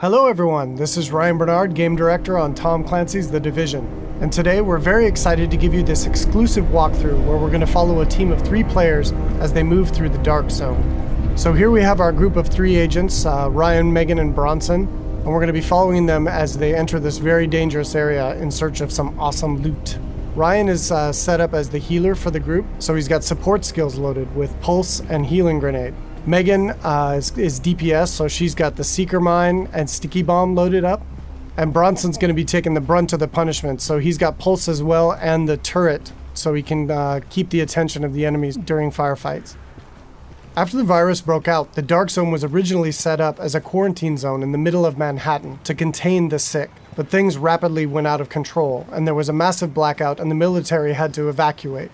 Hello everyone, this is Ryan Bernard, Game Director on Tom Clancy's The Division. And today we're very excited to give you this exclusive walkthrough where we're going to follow a team of 3 players as they move through the Dark Zone. So here we have our group of 3 agents, Ryan, Megan, and Bronson, and we're going to be following them as they enter this very dangerous area in search of some awesome loot. Ryan is set up as the healer for the group, so he's got support skills loaded with Pulse and Healing Grenade. Megan is DPS, so she's got the Seeker Mine and Sticky Bomb loaded up. And Bronson's going to be taking the brunt of the punishment, so he's got Pulse as well and the turret, so he can keep the attention of the enemies during firefights. After the virus broke out, the Dark Zone was originally set up as a quarantine zone in the middle of Manhattan to contain the sick. But things rapidly went out of control, and there was a massive blackout and the military had to evacuate.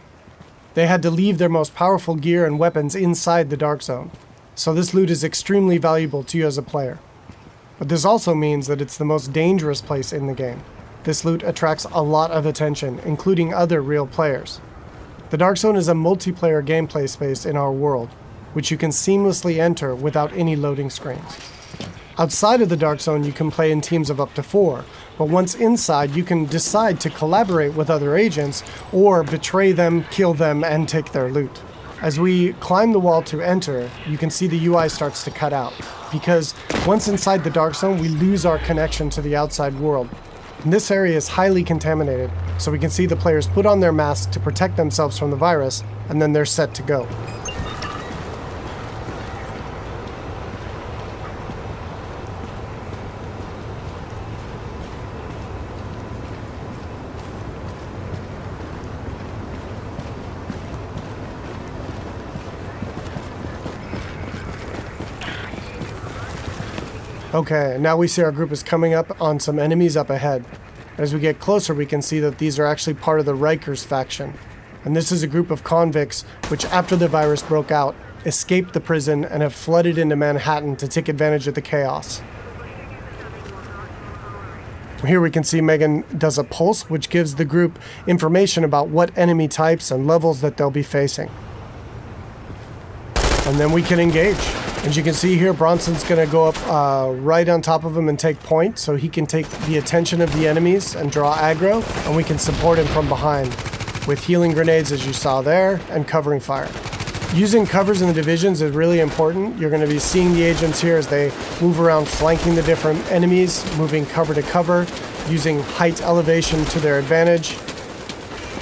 They had to leave their most powerful gear and weapons inside the Dark Zone, so this loot is extremely valuable to you as a player. But this also means that it's the most dangerous place in the game. This loot attracts a lot of attention, including other real players. The Dark Zone is a multiplayer gameplay space in our world, which you can seamlessly enter without any loading screens. Outside of the Dark Zone, you can play in teams of up to 4, but once inside, you can decide to collaborate with other agents or betray them, kill them, and take their loot. As we climb the wall to enter, you can see the UI starts to cut out, because once inside the Dark Zone, we lose our connection to the outside world. And this area is highly contaminated, so we can see the players put on their masks to protect themselves from the virus, and then they're set to go. Okay, now we see our group is coming up on some enemies up ahead. As we get closer, we can see that these are actually part of the Rikers faction. And this is a group of convicts which, after the virus broke out, escaped the prison and have flooded into Manhattan to take advantage of the chaos. Here we can see Megan does a pulse, which gives the group information about what enemy types and levels that they'll be facing. And then we can engage. As you can see here, Bronson's going to go up right on top of him and take point, so he can take the attention of the enemies and draw aggro, and we can support him from behind with healing grenades, as you saw there, and covering fire. Using covers in the divisions is really important. You're going to be seeing the agents here as they move around flanking the different enemies, moving cover to cover, using height elevation to their advantage,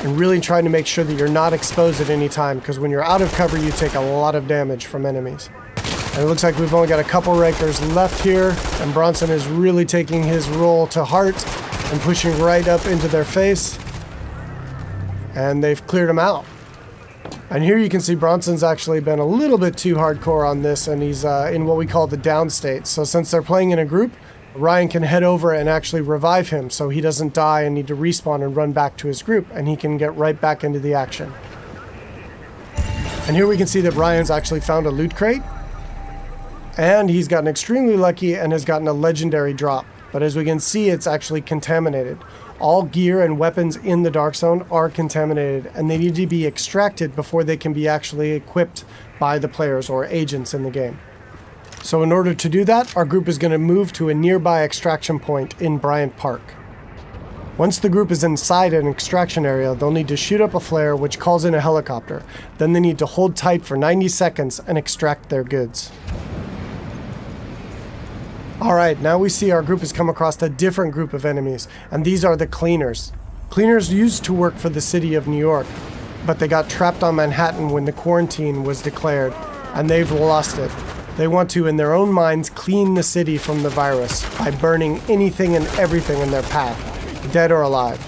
and really trying to make sure that you're not exposed at any time, because when you're out of cover, you take a lot of damage from enemies. And it looks like we've only got a couple Rikers left here, and Bronson is really taking his role to heart and pushing right up into their face. And they've cleared him out. And here you can see Bronson's actually been a little bit too hardcore on this, and he's in what we call the down state. So since they're playing in a group, Ryan can head over and actually revive him so he doesn't die and need to respawn and run back to his group, and he can get right back into the action. And here we can see that Ryan's actually found a loot crate. And he's gotten extremely lucky and has gotten a legendary drop. But as we can see, it's actually contaminated. All gear and weapons in the Dark Zone are contaminated, and they need to be extracted before they can be actually equipped by the players or agents in the game. So in order to do that, our group is going to move to a nearby extraction point in Bryant Park. Once the group is inside an extraction area, they'll need to shoot up a flare which calls in a helicopter. Then they need to hold tight for 90 seconds and extract their goods. Alright, now we see our group has come across a different group of enemies, and these are the Cleaners. Cleaners used to work for the city of New York, but they got trapped on Manhattan when the quarantine was declared, and they've lost it. They want to, in their own minds, clean the city from the virus by burning anything and everything in their path, dead or alive.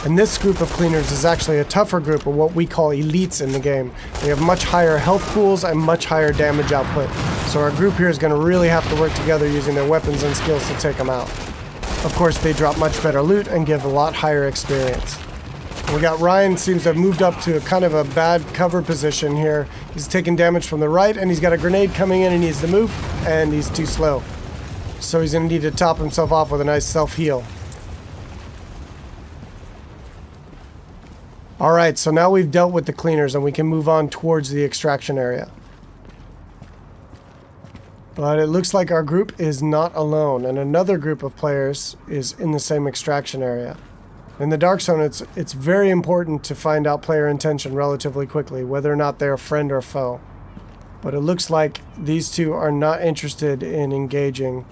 And this group of Cleaners is actually a tougher group of what we call elites in the game. They have much higher health pools and much higher damage output. So our group here is going to really have to work together using their weapons and skills to take them out. Of course, they drop much better loot and give a lot higher experience. We got Ryan seems to have moved up to a kind of a bad cover position here. He's taking damage from the right, and he's got a grenade coming in and he needs to move, and he's too slow. So he's going to need to top himself off with a nice self-heal. Alright, so now we've dealt with the Cleaners and we can move on towards the extraction area. But it looks like our group is not alone, and another group of players is in the same extraction area. In the dark zone, it's very important to find out player intention relatively quickly, whether or not they're a friend or foe. But it looks like these two are not interested in engaging,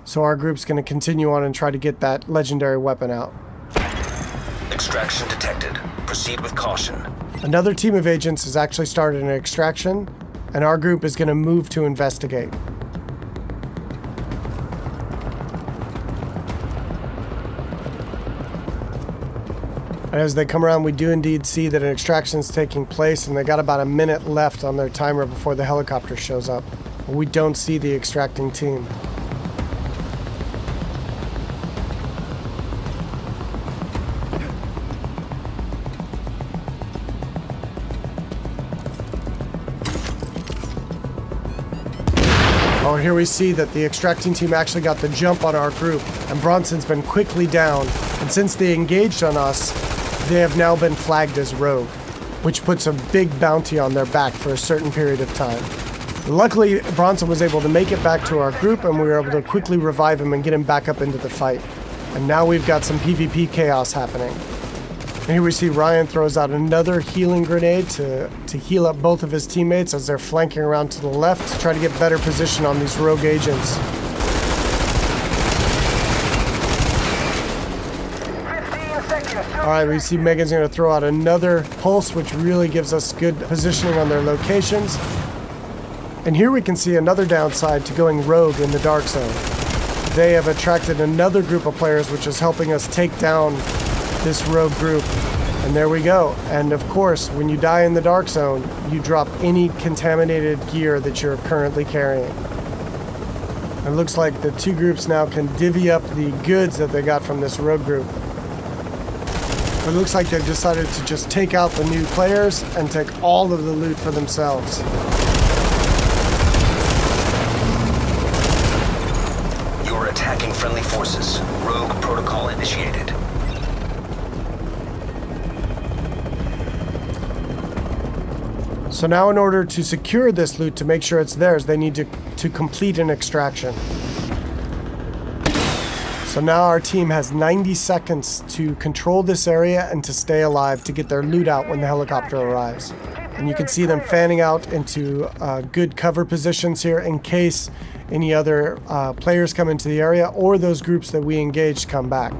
so our group's going to continue on and try to get that legendary weapon out. Extraction detected. Proceed with caution. Another team of agents has actually started an extraction, and our group is going to move to investigate. And as they come around, we do indeed see that an extraction is taking place, and they got about a minute left on their timer before the helicopter shows up. We don't see the extracting team. Oh, here we see that the extracting team actually got the jump on our group, and Bronson's been quickly down, and since they engaged on us, they have now been flagged as rogue, which puts a big bounty on their back for a certain period of time. Luckily, Bronson was able to make it back to our group, and we were able to quickly revive him and get him back up into the fight. And now we've got some PvP chaos happening. And here we see Ryan throws out another healing grenade to heal up both of his teammates as they're flanking around to the left to try to get better position on these rogue agents. Alright, we see Megan's going to throw out another pulse, which really gives us good positioning on their locations. And here we can see another downside to going rogue in the dark zone. They have attracted another group of players, which is helping us take down this rogue group. And there we go. And of course, when you die in the dark zone, you drop any contaminated gear that you're currently carrying. It looks like the two groups now can divvy up the goods that they got from this rogue group. It looks like they've decided to just take out the new players and take all of the loot for themselves. You are attacking friendly forces. Rogue protocol initiated. So now in order to secure this loot, to make sure it's theirs, they need to complete an extraction. So now our team has 90 seconds to control this area and to stay alive to get their loot out when the helicopter arrives. And you can see them fanning out into good cover positions here in case any other players come into the area or those groups that we engaged come back.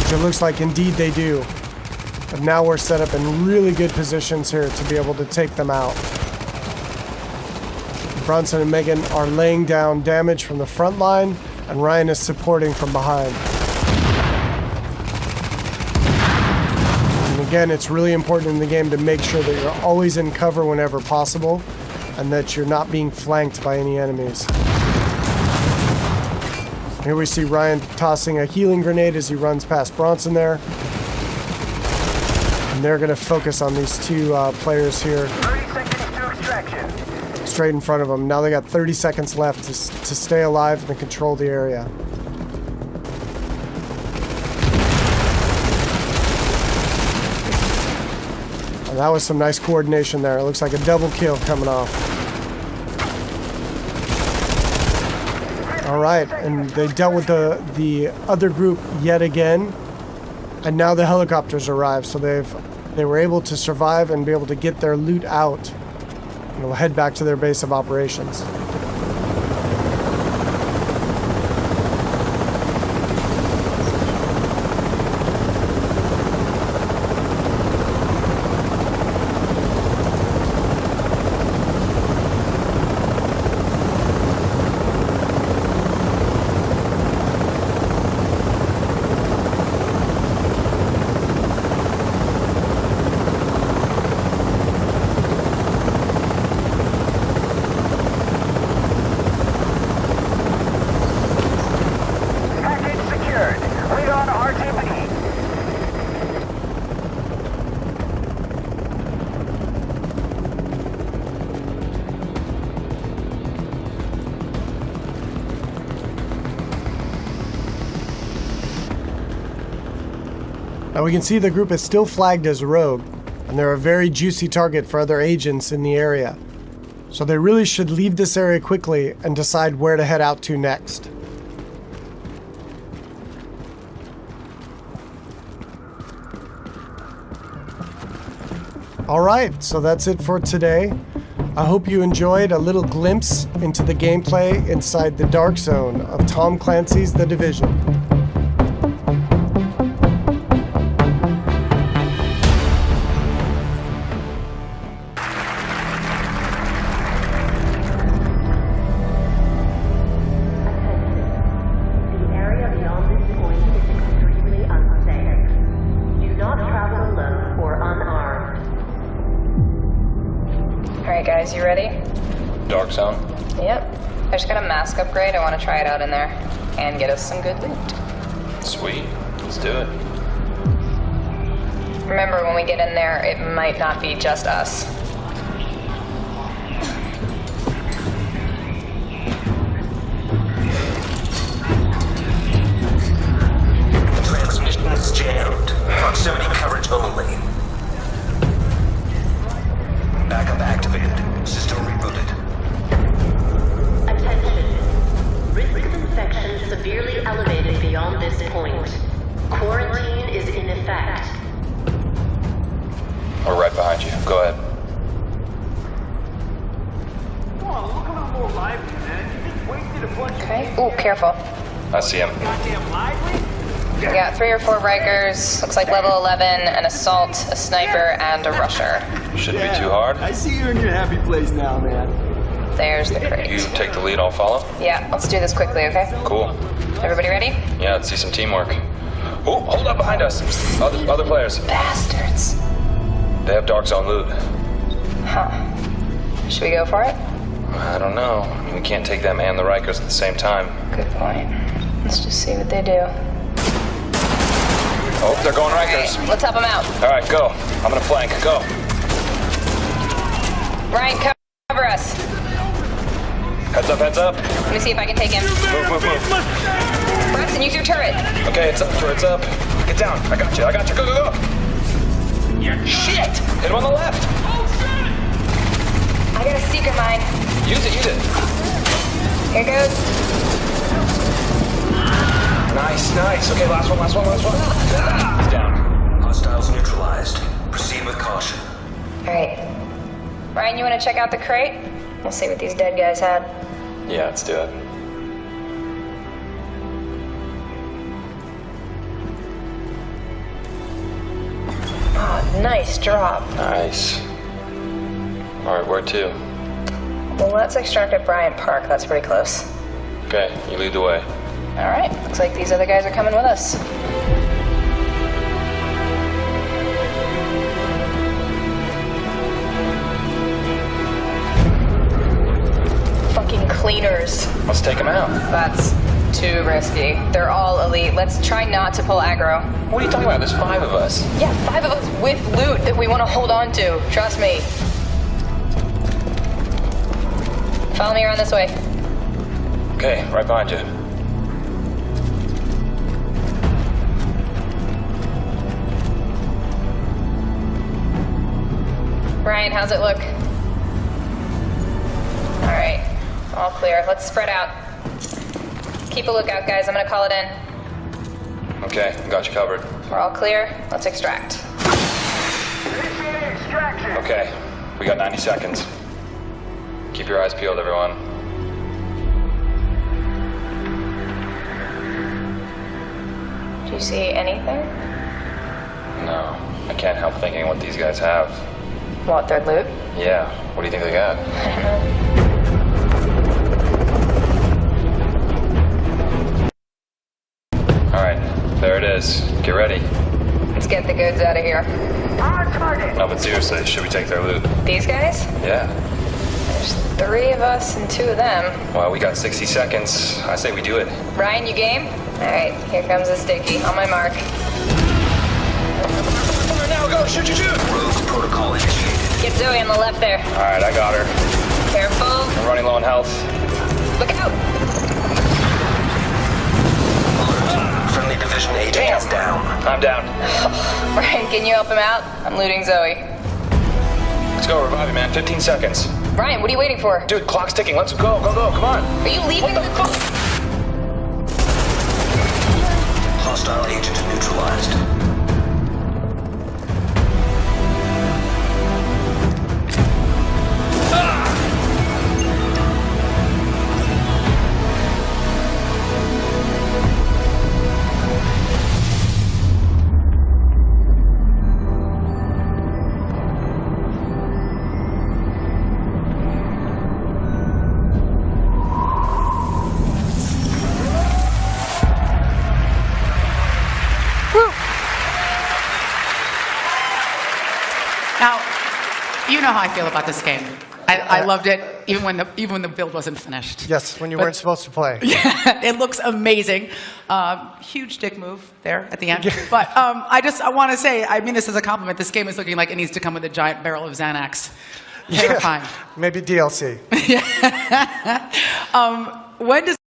Which it looks like indeed they do. But now we're set up in really good positions here to be able to take them out. Bronson and Megan are laying down damage from the front line, and Ryan is supporting from behind. And again, it's really important in the game to make sure that you're always in cover whenever possible, and that you're not being flanked by any enemies. Here we see Ryan tossing a healing grenade as he runs past Bronson there. And they're going to focus on these two players here. 30 seconds to extraction. Straight in front of them. Now they got 30 seconds left to stay alive and control the area. And that was some nice coordination there. It looks like a double kill coming off. All right, and they dealt with the other group yet again, and now the helicopters arrived. So they were able to survive and be able to get their loot out. And we'll head back to their base of operations. Now we can see the group is still flagged as rogue, and they're a very juicy target for other agents in the area. So they really should leave this area quickly and decide where to head out to next. Alright, so that's it for today. I hope you enjoyed a little glimpse into the gameplay inside the dark zone of Tom Clancy's The Division. Guys, you ready? Dark zone? Yep. I just got a mask upgrade. I want to try it out in there and get us some good loot. Sweet. Let's do it. Remember, when we get in there, it might not be just us. The transmission is jammed. Proximity coverage only. Backup activated. System rebooted. Attention. Risk of infection severely elevated beyond this point. Quarantine is in effect. We're right behind you. Go ahead. Come on, look a little more lively, man. You just wasted a bunch Okay. Ooh, careful. I see him. of goddamn lively. We got 3 or 4 Rikers, looks like level 11, an assault, a sniper, and a rusher. Shouldn't be too hard. I see you in your happy place now, man. There's the You crate. take the lead, I'll follow. Yeah, let's do this quickly, okay? Cool. Everybody ready? Yeah, let's see some teamwork. Oh, hold up behind us. Other players. Bastards. They have dark zone loot. Huh. Should we go for it? I don't know. I mean, we can't take them and the Rikers at the same time. Good point. Let's just see what they do. Oh, they're going Rikers. Okay, let's help them out. All right, go. I'm gonna flank. Go. Ryan, cover us. Heads up, heads up. Let me see if I can take him. Move. Braxton, use your turret. Okay, it's up, turret's up. Get down. I got you. Go. Shit! Hit him on the left. I got a secret mine. Use it. Here goes. Nice. Okay, last one. He's down. Hostiles neutralized. Proceed with caution. All right. Ryan, you want to check out the crate? We'll see what these dead guys had. Yeah, let's do it. Oh, nice drop. Nice. All right, where to? Well, let's extract at Bryant Park. That's pretty close. Okay, you lead the way. All right. Looks like these other guys are coming with us. Fucking cleaners. Let's take him out. That's too risky. They're all elite. Let's try not to pull aggro. What are you talking about? There's 5 of us. Yeah, 5 of us with loot that we want to hold on to. Trust me. Follow me around this way. Okay, right behind you. Ryan, how's it look? All right, all clear. Let's spread out. Keep a lookout, guys. I'm gonna call it in. Okay, got you covered. We're all clear. Let's extract. Initiating extraction. Okay, we got 90 seconds. Keep your eyes peeled, everyone. Do you see anything? No, I can't help thinking what these guys have. What, their loot? Yeah, what do you think they got? I don't know. All right, there it is. Get ready. Let's get the goods out of here. On target. No, but seriously, should we take their loot? These guys? Yeah. There's 3 of us and 2 of them. Well, we got 60 seconds. I say we do it. Ryan, you game? All right, here comes the sticky. On my mark. Now go, shoot. Rogue protocol initiated. Get Zoe on the left there. All right, I got her. Careful. I'm running low on health. Look out. Alert. Friendly Division 8 is down. I'm down. Ryan, can you help him out? I'm looting Zoe. Let's go, revive him, man. 15 seconds. Ryan, what are you waiting for? Dude, clock's ticking. Let's go, go, go. Come on. Are you leaving the fuck? Hostile agent neutralized. Now, you know how I feel about this game. I loved it, even when the build wasn't finished. Yes, when you weren't supposed to play. Yeah, it looks amazing. Huge dick move there at the end. But I want to say, I mean this as a compliment. This game is looking like it needs to come with a giant barrel of Xanax. Terrifying. Maybe DLC. When does